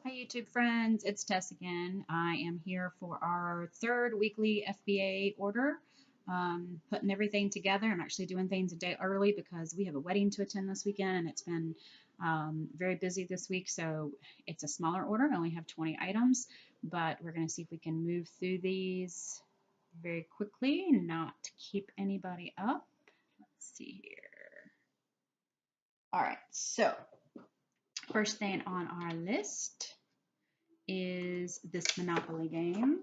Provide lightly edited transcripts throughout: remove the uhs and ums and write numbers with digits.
Hi YouTube friends, it's Tess again. I am here for our third weekly FBA order, putting everything together. I'm actually doing things a day early because we have a wedding to attend this weekend and it's been very busy this week, so it's a smaller order. I only have 20 items, but we're going to see if we can move through these very quickly and not keep anybody up. Let's see here. All right, so first thing on our list is this Monopoly game,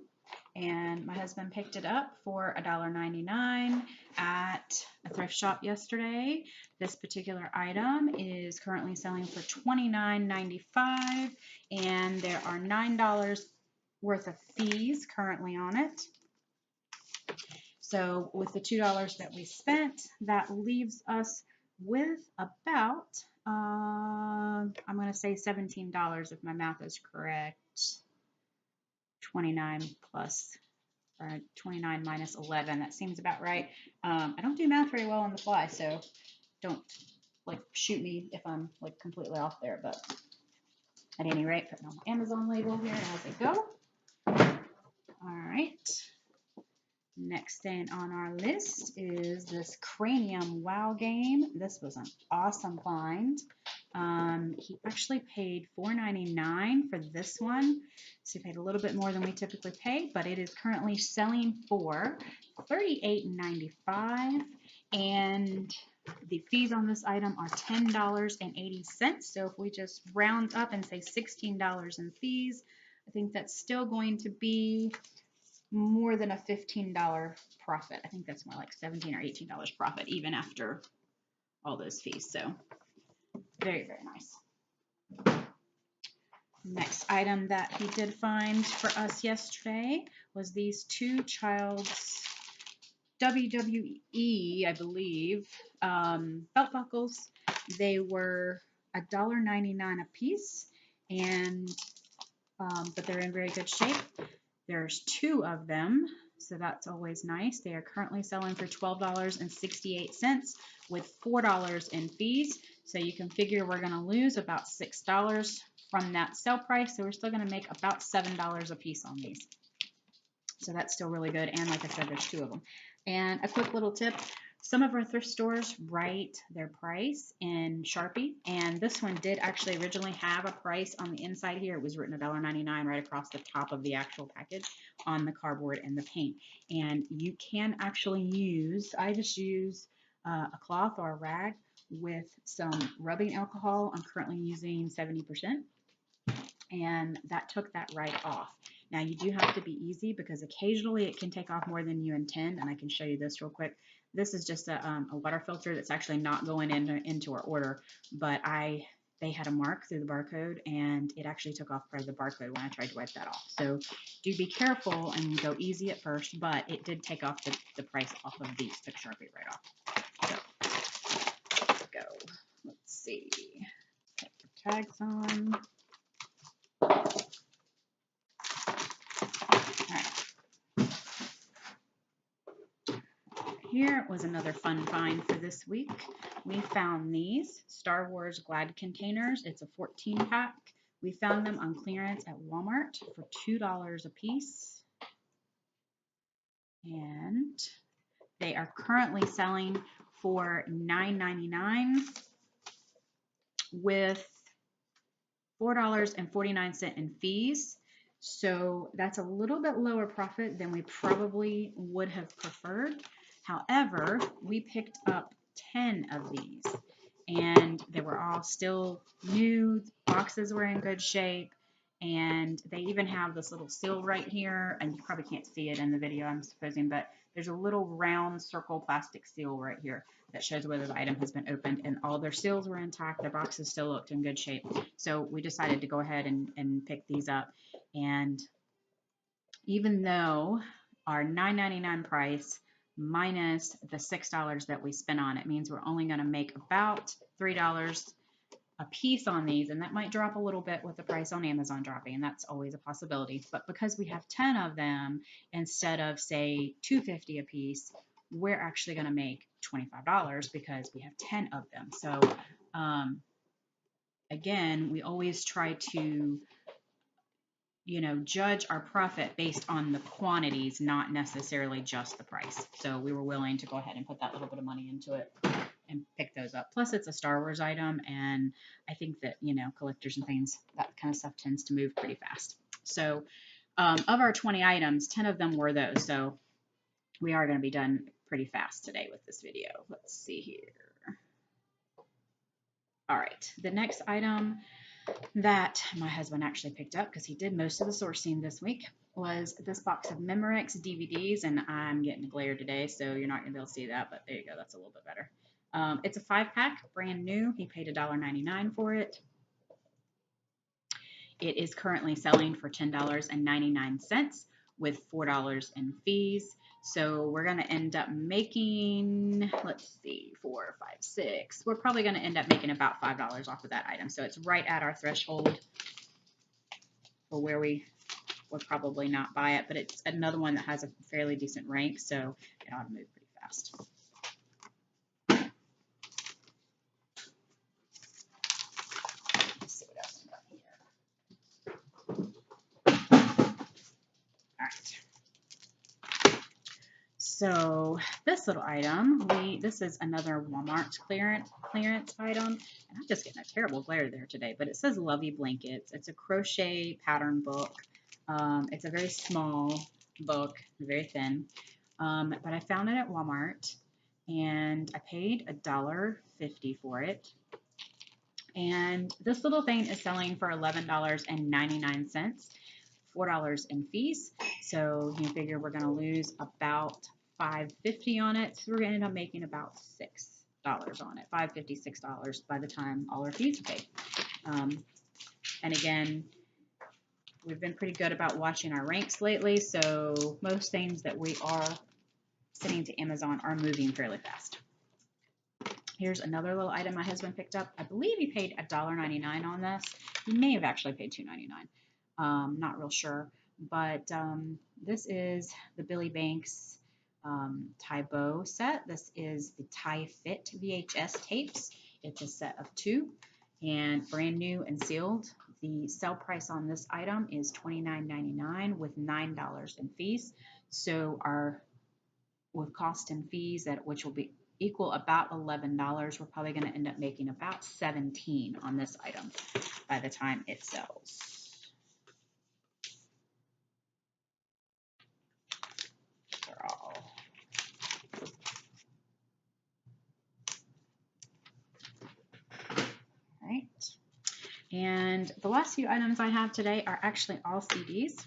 and my husband picked it up for $1.99 at a thrift shop yesterday. This particular item is currently selling for $29.95, and there are $9 worth of fees currently on it. So with the $2 that we spent, that leaves us with about I'm going to say $17 if my math is correct. 29 plus, or 29 minus 11. That seems about right. I don't do math very well on the fly, so don't shoot me if I'm completely off there. But at any rate, putting on my Amazon label here as I go. All right. Next thing on our list is this Cranium Wow game. This was an awesome find. He actually paid $4.99 for this one. So he paid a little bit more than we typically pay, but it is currently selling for $38.95. And the fees on this item are $10.80. So if we just round up and say $16 in fees, I think that's still going to be more than a $15 profit. I think that's more like $17 or $18 profit even after all those fees. So very, very nice. Next item that he did find for us yesterday was these two Child's WWE, I believe, belt buckles. They were $1.99 a piece, and but they're in very good shape. There's two of them, so that's always nice. They are currently selling for $12.68 with $4 in fees. So you can figure we're going to lose about $6 from that sale price. So we're still going to make about $7 a piece on these. So that's still really good. And like I said, there's two of them. And a quick little tip. Some of our thrift stores write their price in Sharpie, and this one did actually originally have a price on the inside here. It was written $1.99 right across the top of the actual package on the cardboard and the paint. And you can actually use, I just use a cloth or a rag with some rubbing alcohol. I'm currently using 70%, and that took that right off. Now you do have to be easy because occasionally it can take off more than you intend, and I can show you this real quick. This is just a water filter that's actually not going into our order, but they had a mark through the barcode, and it actually took off part of the barcode when I tried to wipe that off. So do be careful and go easy at first, but it did take off the price off of these, took Sharpie right off. So let's go. Let's see. Put the tags on. Here was another fun find for this week. We found these Star Wars Glad containers. It's a 14-pack. We found them on clearance at Walmart for $2 a piece. And they are currently selling for $9.99 with $4.49 in fees. So that's a little bit lower profit than we probably would have preferred. However, we picked up 10 of these, and they were all still new. The boxes were in good shape, and they even have this little seal right here, and you probably can't see it in the video, I'm supposing, but there's a little round circle plastic seal right here that shows whether the item has been opened, and all their seals were intact. Their boxes still looked in good shape. So we decided to go ahead and pick these up. And even though our $9.99 price minus the $6 that we spent on it means we're only going to make about $3 a piece on these, and that might drop a little bit with the price on Amazon dropping, and that's always a possibility. But because we have 10 of them instead of say $2.50 a piece, we're actually going to make $25 because we have 10 of them. So again, we always try to you know, judge our profit based on the quantities, not necessarily just the price. So we were willing to go ahead and put that little bit of money into it and pick those up. Plus, it's a Star Wars item, and I think that, you know, collectors and things, that kind of stuff tends to move pretty fast. So of our 20 items, 10 of them were those. So we are going to be done pretty fast today with this video. Let's see here. All right, the next item that my husband actually picked up, because he did most of the sourcing this week, was this box of Memorex DVDs, and I'm getting a glare today, so you're not going to be able to see that, but there you go, that's a little bit better. It's a 5-pack, brand new. He paid $1.99 for it. It is currently selling for $10.99 with $4 in fees. So we're going to end up making, let's see, 4, 5, 6. We're probably going to end up making about $5 off of that item. So it's right at our threshold for where we would probably not buy it. But it's another one that has a fairly decent rank, so it ought to move pretty fast. Let's see what else we got here. All right. So this little item, this is another Walmart clearance item, and I'm just getting a terrible glare there today, but it says Lovey Blankets. It's a crochet pattern book. It's a very small book, very thin, but I found it at Walmart, and I paid $1.50 for it. And this little thing is selling for $11.99, $4 in fees. So you figure we're going to lose about $5.50 on it. So we're going to end up making about $6 on it, $5.50, $6 by the time all our fees are paid. And again, we've been pretty good about watching our ranks lately. So most things that we are sending to Amazon are moving fairly fast. Here's another little item my husband picked up. I believe he paid $1.99 on this. He may have actually paid $2.99. Not real sure. But this is the Billy Banks Thai Bow set. This is the Thai Fit VHS tapes. It's a set of 2 and brand new and sealed. The sale price on this item is $29.99 with $9 in fees. So our with cost and fees, which will be equal about $11, we're probably going to end up making about $17 on this item by the time it sells. Right. And the last few items I have today are actually all CDs.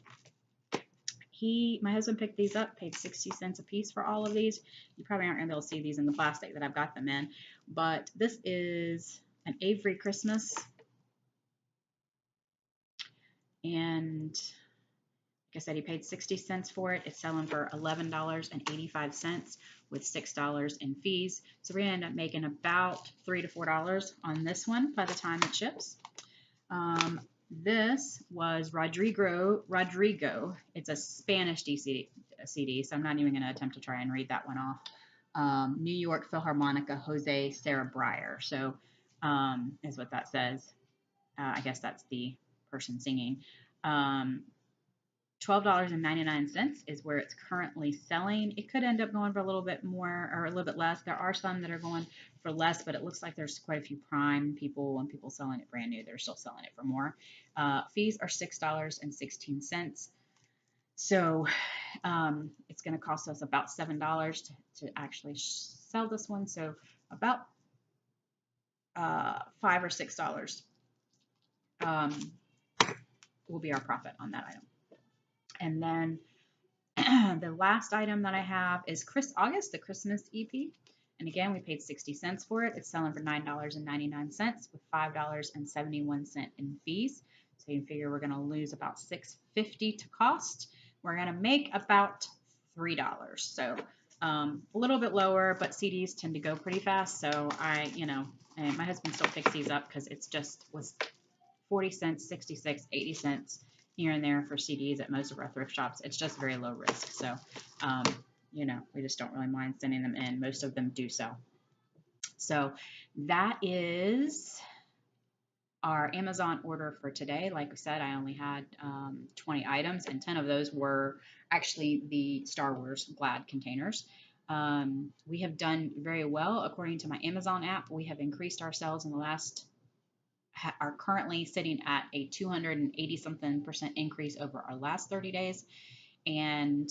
My husband picked these up, paid 60 cents a piece for all of these. You probably aren't going to be able to see these in the plastic that I've got them in, but this is an Avery Christmas. And like I said, he paid 60 cents for it. It's selling for $11.85 with $6 in fees. So we're going to end up making about $3 to $4 on this one by the time it ships. This was Rodrigo. It's a Spanish CD, so I'm not even going to attempt to try and read that one off. New York Philharmonica, Jose Sarah Breyer. So is what that says. I guess that's the person singing. $12.99 is where it's currently selling. It could end up going for a little bit more or a little bit less. There are some that are going for less, but it looks like there's quite a few prime people and people selling it brand new. They're still selling it for more. Fees are $6.16. So it's going to cost us about $7 to actually sell this one. So about $5 or $6 will be our profit on that item. And then the last item that I have is August, the Christmas EP. And again, we paid 60 cents for it. It's selling for $9.99 with $5.71 in fees. So you can figure we're going to lose about $6.50 to cost. We're going to make about $3. So a little bit lower, but CDs tend to go pretty fast. So and my husband still picks these up because it's just was 40 cents, 66, 80 cents. Here and there for CDs at most of our thrift shops. It's just very low risk. So, we just don't really mind sending them in. Most of them do sell. So that is our Amazon order for today, like I said, I only had 20 items, and 10 of those were actually the Star Wars Glad containers. We have done very well according to my Amazon app. We have increased our sales in the last, are currently sitting at a 280 something % increase over our last 30 days. And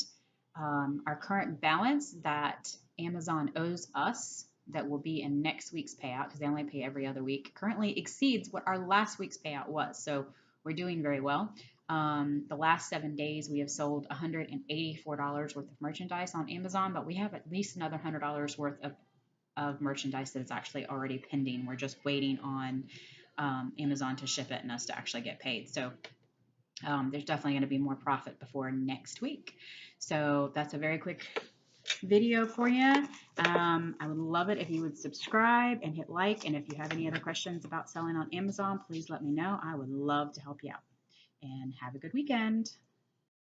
our current balance that Amazon owes us that will be in next week's payout, because they only pay every other week, currently exceeds what our last week's payout was. So we're doing very well. The last 7 days, we have sold $184 worth of merchandise on Amazon, but we have at least another $100 worth of merchandise that is actually already pending. We're just waiting on Amazon to ship it and us to actually get paid. So there's definitely going to be more profit before next week. So that's a very quick video for you. I would love it if you would subscribe and hit like. And if you have any other questions about selling on Amazon, please let me know. I would love to help you out. And have a good weekend.